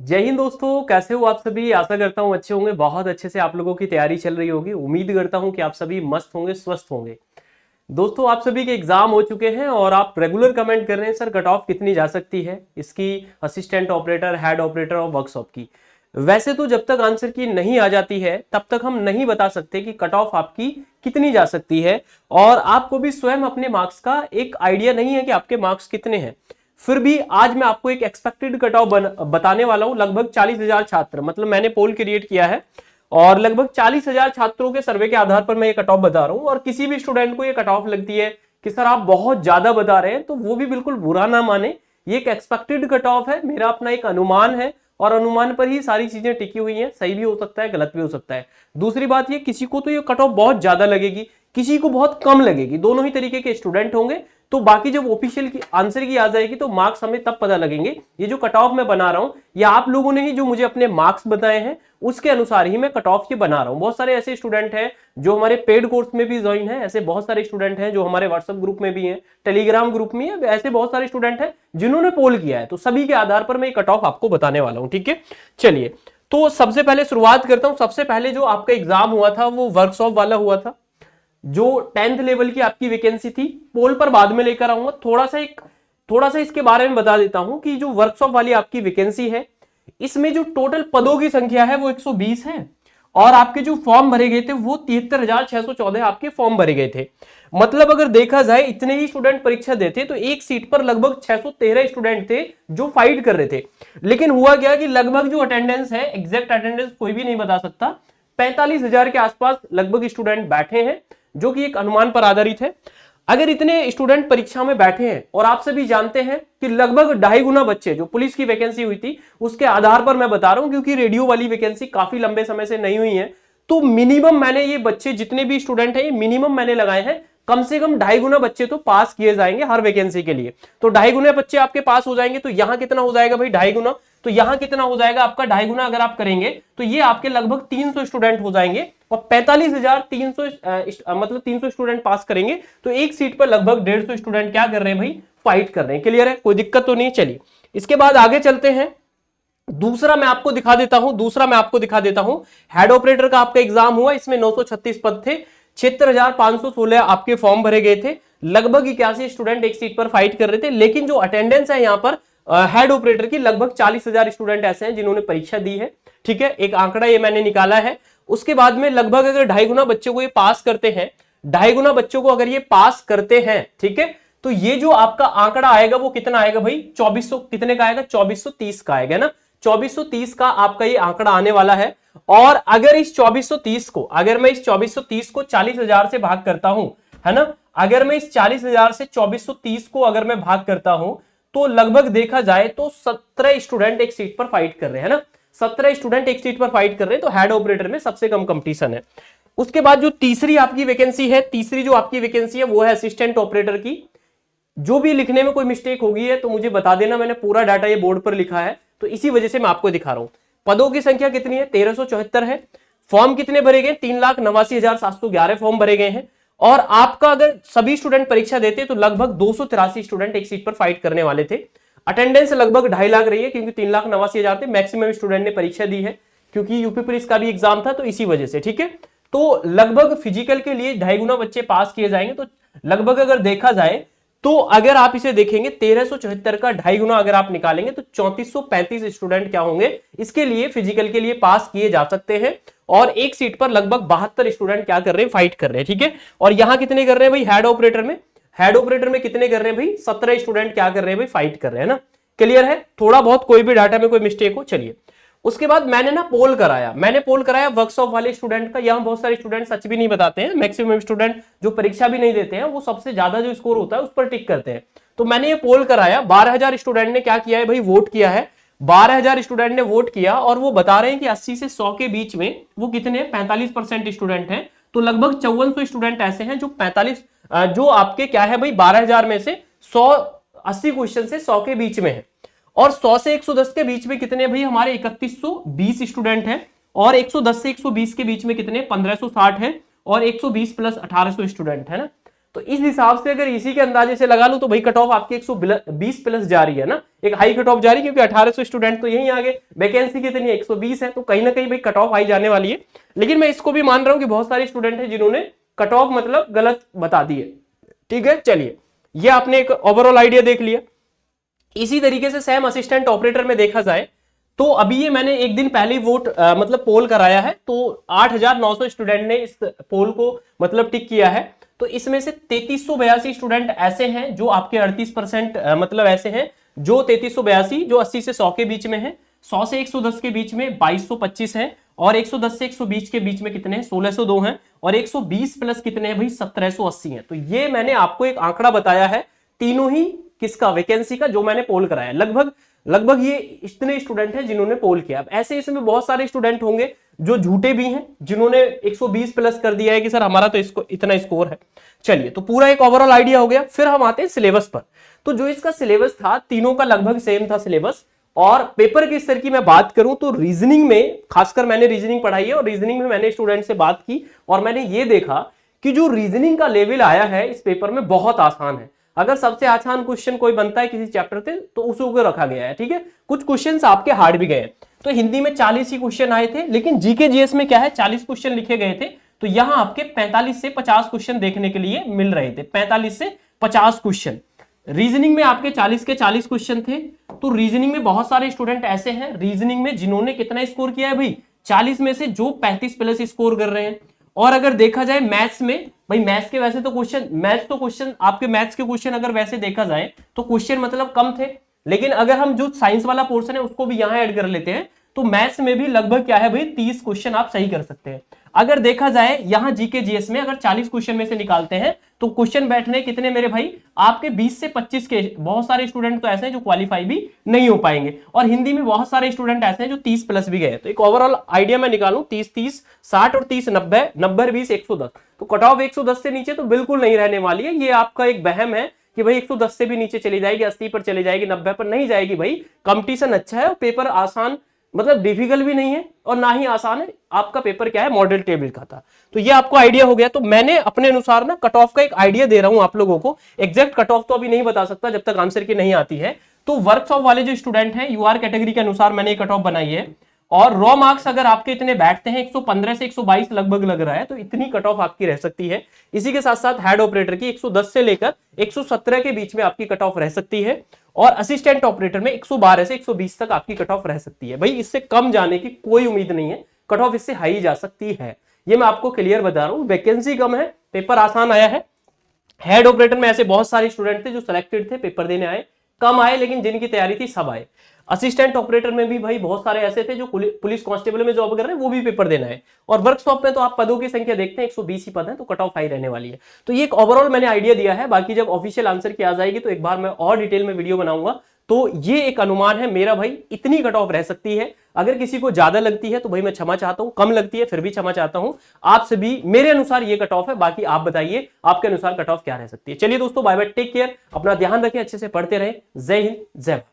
जय हिंद दोस्तों, कैसे हो आप सभी। आशा करता हूँ अच्छे होंगे। बहुत अच्छे से आप लोगों की तैयारी चल रही होगी। उम्मीद करता हूँ कि आप सभी मस्त होंगे, स्वस्थ होंगे। दोस्तों, आप सभी के एग्जाम हो चुके हैं और आप रेगुलर कमेंट कर रहे हैं, सर कट ऑफ कितनी जा सकती है इसकी, असिस्टेंट ऑपरेटर, हेड ऑपरेटर और वर्कशॉप की। वैसे तो जब तक आंसर की नहीं आ जाती है तब तक हम नहीं बता सकते कि कट ऑफ आपकी कितनी जा सकती है, और आपको भी स्वयं अपने मार्क्स का एक आइडिया नहीं है कि आपके मार्क्स कितने हैं। फिर भी आज मैं आपको एक एक्सपेक्टेड कट ऑफ बताने वाला हूं। लगभग 40,000 छात्र, मतलब मैंने पोल क्रिएट किया है और लगभग 40,000 छात्रों के सर्वे के आधार पर मैं ये कट ऑफ बता रहा हूं। और किसी भी स्टूडेंट को ये कट ऑफ लगती है कि सर आप बहुत ज्यादा बता रहे हैं, तो वो भी बिल्कुल बुरा ना माने। ये एक एक्सपेक्टेड कट ऑफ है, मेरा अपना एक अनुमान है और अनुमान पर ही सारी चीजें टिकी हुई हैं। सही भी हो सकता है, गलत भी हो सकता है। दूसरी बात ये, किसी को तो ये कट ऑफ बहुत ज्यादा लगेगी, किसी को बहुत कम लगेगी। दोनों ही तरीके के स्टूडेंट होंगे। तो बाकी जब ऑफिशियल की आंसर की आ जाएगी तो मार्क्स हमें तब पता लगेंगे। ये जो कट ऑफ मैं बना रहा हूं, या आप लोगों ने ही जो मुझे अपने मार्क्स बताए हैं उसके अनुसार ही मैं कट ऑफ की बना रहा हूं। बहुत सारे ऐसे स्टूडेंट हैं जो हमारे पेड कोर्स में भी ज्वाइन है, ऐसे बहुत सारे स्टूडेंट हैं जो हमारे व्हाट्सएप ग्रुप में भी हैं, टेलीग्राम ग्रुप में है, ऐसे बहुत सारे स्टूडेंट हैं जिन्होंने पोल किया है। तो सभी के आधार पर मैं कट ऑफ आपको बताने वाला हूं, ठीक है। चलिए, तो सबसे पहले शुरुआत करता हूं। सबसे पहले जो आपका एग्जाम हुआ था वो वर्कशॉप वाला हुआ था। जो 10th लेवल की आपकी वैकेंसी थी, पोल पर बाद में लेकर आऊंगा। थोड़ा सा इसके बारे में बता देता हूं कि जो वर्कशॉप वाली आपकी वैकेंसी है, इसमें जो टोटल पदों की संख्या है वो 120 है, और आपके जो फॉर्म भरे गए थे वो 73,614 आपके फॉर्म भरे गए थे। मतलब अगर देखा जाए इतने ही स्टूडेंट परीक्षा देते तो एक सीट पर लगभग 613 स्टूडेंट थे जो फाइट कर रहे थे। लेकिन हुआ क्या कि लगभग जो अटेंडेंस है, एग्जैक्ट अटेंडेंस कोई भी नहीं बता सकता, 45,000 के आसपास लगभग स्टूडेंट बैठे हैं, जो कि एक अनुमान पर आधारित है। अगर इतने स्टूडेंट परीक्षा में बैठे हैं, और आप सभी जानते हैं कि लगभग 2.5 गुना बच्चे, जो पुलिस की वैकेंसी हुई थी उसके आधार पर मैं बता रहा हूं, क्योंकि रेडियो वाली वैकेंसी काफी लंबे समय से नहीं हुई है, तो मिनिमम मैंने ये बच्चे जितने भी स्टूडेंट हैं, ये मिनिमम मैंने लगाए हैं। कम से कम 2.5 गुना बच्चे तो पास किए जाएंगे हर वैकेंसी के लिए। तो 2.5 गुना बच्चे आपके पास हो जाएंगे, तो यहां कितना हो जाएगा भाई 2.5 गुना, तो यहां कितना हो जाएगा आपका 2.5 गुना अगर आप करेंगे तो ये आपके लगभग 300 स्टूडेंट हो जाएंगे। और 45,300 मतलब 300 स्टूडेंट पास करेंगे, तो एक सीट पर लगभग 150 स्टूडेंट क्या कर रहे हैं भाई, फाइट कर रहे हैं। क्लियर है, कोई दिक्कत तो नहीं। चलिए इसके बाद आगे चलते हैं। दूसरा मैं आपको दिखा देता हूं। हेड ऑपरेटर का आपका एग्जाम हुआ, इसमें 936 पद थे, 76,516 आपके फॉर्म भरे गए थे, लगभग 81 स्टूडेंट एक सीट पर फाइट कर रहे थे। लेकिन जो अटेंडेंस है यहां पर हेड ऑपरेटर की, लगभग 40,000 स्टूडेंट ऐसे हैं जिन्होंने परीक्षा दी है, ठीक है। एक आंकड़ा ये मैंने निकाला है। उसके बाद में लगभग अगर 2.5 गुना बच्चों को ये पास करते हैं, 2.5 गुना बच्चों को अगर ये पास करते हैं, ठीक है, तो ये जो आपका आंकड़ा आएगा वो कितना आएगा भाई, 2400 कितने का आएगा, 2430 का आएगा ना। 2430 का आपका ये आंकड़ा आने वाला है। और अगर इस 2430 को, अगर मैं इस 2430 को 40,000 से भाग करता हूं, है ना, अगर मैं इस 40,000 से 2430 को अगर मैं भाग करता हूं, तो लगभग देखा जाए तो 17 स्टूडेंट एक सीट पर फाइट कर रहे हैं ना। 17 स्टूडेंट एक सीट पर फाइट कर रहे हैं, तो हेड ऑपरेटर में सबसे कम कंपटीशन है। उसके बाद जो तीसरी आपकी वैकेंसी है, तीसरी जो आपकी वैकेंसी है वो है असिस्टेंट ऑपरेटर की। जो भी लिखने में कोई मिस्टेक होगी है तो मुझे बता देना, मैंने पूरा डाटा ये बोर्ड पर लिखा है, तो इसी वजह से मैं आपको दिखा रहा हूं। पदों की संख्या कितनी है, 1374 है। फॉर्म कितने भरे गए, 3,89,711 फॉर्म भरे गए हैं। और आपका अगर सभी स्टूडेंट परीक्षा देते तो लगभग 283 स्टूडेंट एक सीट पर फाइट करने वाले थे। अटेंडेंस लगभग 2.5 लाख रही है, क्योंकि 3,89,000 थे, मैक्सिमम स्टूडेंट ने परीक्षा दी है, क्योंकि यूपी पुलिस का भी एग्जाम था, तो इसी वजह से, ठीक है। तो लगभग फिजिकल के लिए 2.5 गुना बच्चे पास किए जाएंगे। तो लगभग अगर देखा जाए तो अगर आप इसे देखेंगे 1374 का 2.5 गुना अगर आप निकालेंगे तो 3435 स्टूडेंट क्या होंगे, इसके लिए फिजिकल के लिए पास किए जा सकते हैं। और एक सीट पर लगभग 72 स्टूडेंट क्या कर रहे हैं, फाइट कर रहे हैं, ठीक है। और यहां कितने कर रहे हैं भाई, हेड ऑपरेटर में कितने कर रहे हैं भाई, 17 स्टूडेंट क्या कर रहे हैं भाई, फाइट कर रहे हैं ना। क्लियर है, थोड़ा बहुत कोई भी डाटा में कोई मिस्टेक हो। चलिए उसके बाद मैंने पोल कराया वर्कशॉप वाले स्टूडेंट का। यहाँ बहुत सारे स्टूडेंट सच भी नहीं बताते हैं, मैक्सिमम स्टूडेंट जो परीक्षा भी नहीं देते हैं वो सबसे ज्यादा जो स्कोर होता है उस पर टिक करते हैं। तो मैंने ये पोल कराया, 12,000 स्टूडेंट ने क्या किया है भाई, वोट किया है। 12,000 स्टूडेंट ने वोट किया और वो बता रहे हैं कि 80 से 100 के बीच में वो कितने, 45% स्टूडेंट हैं। तो लगभग 5400 स्टूडेंट ऐसे हैं जो 45 जो आपके क्या है भाई, 12,000 में से 180 क्वेश्चन से 100 के बीच में है। और 100 से 110 के बीच में कितने भाई, हमारे 3120 स्टूडेंट हैं। और 110 से 120 के बीच में कितने, 1560 हैं। और 120 प्लस 1800 स्टूडेंट है ना। तो इस हिसाब से अगर इसी के अंदाजे से लगा लूं तो भाई कट ऑफ आपकी 120 प्लस जा रही है ना, एक हाई कट ऑफ जा रही है, क्योंकि 1800 स्टूडेंट तो यहीं आ गए, वैकेंसी कितनी है 120 है, तो कहीं ना कहीं भाई कट ऑफ हाई जाने वाली है। लेकिन मैं इसको भी मान रहा हूं कि बहुत सारे स्टूडेंट हैं जिन्होंने कट ऑफ मतलब गलत बता दी है। ठीक है, चलिए ये आपने एक ओवरऑल आइडिया देख लिया। इसी तरीके से सेम असिस्टेंट ऑपरेटर में देखा जाए तो अभी ये मैंने एक दिन पहले वोट मतलब पोल कराया है, तो 8900 स्टूडेंट ने इस पोल को मतलब टिक किया है। तो इसमें से 3382 स्टूडेंट ऐसे हैं जो आपके 38% मतलब ऐसे हैं जो 3382 जो 80 से 100 के बीच में है, 100 से 110 के बीच में 2225 है, और 110 से 120 के बीच में कितने हैं 1602 हैं, और 120 प्लस कितने हैं भाई 1780 हैं। तो ये मैंने आपको एक आंकड़ा बताया है तीनों ही किसका, वैकेंसी का, जो मैंने पोल कराया। लगभग ये इतने स्टूडेंट हैं जिन्होंने पोल किया। अब ऐसे इसमें बहुत सारे स्टूडेंट होंगे जो झूठे भी हैं, जिन्होंने 120 प्लस कर दिया है कि सर हमारा तो इसको इतना स्कोर है। चलिए, तो पूरा एक ओवरऑल आइडिया हो गया। फिर हम आते हैं सिलेबस पर। तो जो इसका सिलेबस था तीनों का लगभग सेम था सिलेबस। और पेपर के स्तर की मैं बात करूं तो रीजनिंग में, खासकर मैंने रीजनिंग पढ़ाई है और रीजनिंग में मैंने स्टूडेंट से बात की और मैंने ये देखा कि जो रीजनिंग का लेवल आया है इस पेपर में बहुत आसान है। अगर सबसे आसान क्वेश्चन कोई बनता है किसी चैप्टर से तो उसको रखा गया है। ठीक है, कुछ क्वेश्चंस आपके हार्ड भी गए। तो हिंदी में 40 ही क्वेश्चन आए थे, लेकिन जीके जीएस में क्या है 40 क्वेश्चन लिखे गए थे, तो यहां आपके 45 से 50 क्वेश्चन देखने के लिए मिल रहे थे। 45 से 50 क्वेश्चन। रीजनिंग में आपके 40 के 40 क्वेश्चन थे। तो रीजनिंग में बहुत सारे स्टूडेंट ऐसे हैं रीजनिंग में जिन्होंने कितना स्कोर किया है भाई 40 में से जो 35 प्लस स्कोर कर रहे हैं। और अगर देखा जाए मैथ्स में, भाई मैथ्स के वैसे तो क्वेश्चन आपके मैथ्स के क्वेश्चन अगर वैसे देखा जाए तो क्वेश्चन मतलब कम थे, लेकिन अगर हम जो साइंस वाला पोर्शन है उसको भी यहां ऐड कर लेते हैं तो मैथ्स में भी लगभग क्या है भाई 30 क्वेश्चन आप सही कर सकते हैं। अगर देखा जाए यहां जीके जीएस में अगर 40 क्वेश्चन में से निकालते हैं तो क्वेश्चन बैठने कितने मेरे भाई आपके 20 से 25 के। बहुत सारे स्टूडेंट तो ऐसे हैं जो क्वालिफाई भी नहीं हो पाएंगे, और हिंदी में बहुत सारे स्टूडेंट ऐसे हैं जो 30 प्लस भी गए। तो एक ओवरऑल आइडिया मैं निकालूं 30 60 और 30 90 90 20 110, तो कट ऑफ 110 से नीचे तो बिल्कुल नहीं रहने वाली है। ये आपका एक वहम है कि भाई 110 से भी नीचे चली जाएगी, 80 पर चली जाएगी, 90 पर नहीं जाएगी। भाई कंपटीशन अच्छा है और पेपर आसान मतलब डिफिकल्ट भी नहीं है और ना ही आसान है। आपका पेपर क्या है मॉडल टेबल का था। तो ये आपको आइडिया हो गया। तो मैंने अपने अनुसार ना कट ऑफ का एक आइडिया दे रहा हूं आप लोगों को। एग्जैक्ट कट ऑफ तो अभी नहीं बता सकता जब तक आंसर की नहीं आती है। तो वर्कशॉप वाले जो स्टूडेंट हैं यूआर कैटेगरी के अनुसार मैंने कट ऑफ बनाई है, और रॉ मार्क्स अगर आपके इतने बैठते हैं 115 से 122 लगभग लग रहा है, तो इतनी कट ऑफ आपकी रह सकती है। इसी के साथ साथ हेड ऑपरेटर की 110 से लेकर 117 के बीच में आपकी कट ऑफ रह सकती है, और असिस्टेंट ऑपरेटर में 112 से 120 तक आपकी कट ऑफ रह सकती है। भाई इससे कम जाने की कोई उम्मीद नहीं है, कट ऑफ इससे हाई जा सकती है। ये मैं आपको क्लियर बता रहा हूं। वैकेंसी कम है, पेपर आसान आया है। हेड ऑपरेटर में ऐसे बहुत सारे स्टूडेंट थे जो सिलेक्टेड थे, पेपर देने आए, कम आए लेकिन जिनकी तैयारी थी सब आए। असिस्टेंट ऑपरेटर में भी भाई बहुत सारे ऐसे थे जो पुलिस कांस्टेबल में जॉब कर रहे हैं, वो भी पेपर देना है। और वर्कशॉप में तो आप पदों की संख्या देखते हैं 120 ही पद है, तो कट ऑफ हाई रहने वाली है। तो ये एक ओवरऑल मैंने आइडिया दिया है। बाकी जब ऑफिशियल आंसर की आ जाएगी तो एक बार मैं और डिटेल में वीडियो बनाऊंगा। तो ये एक अनुमान है मेरा भाई, इतनी कट ऑफ रह सकती है। अगर किसी को ज्यादा लगती है तो भाई मैं क्षमा चाहता हूं, कम लगती है फिर भी क्षमा चाहता हूं। आप सभी मेरे अनुसार ये कट ऑफ है, बाकी आप बताइए आपके अनुसार कट ऑफ क्या रह सकती है। चलिए दोस्तों, बाय बाय, टेक केयर, अपना ध्यान रखें, अच्छे से पढ़ते रहें। जय हिंद, जय भारत।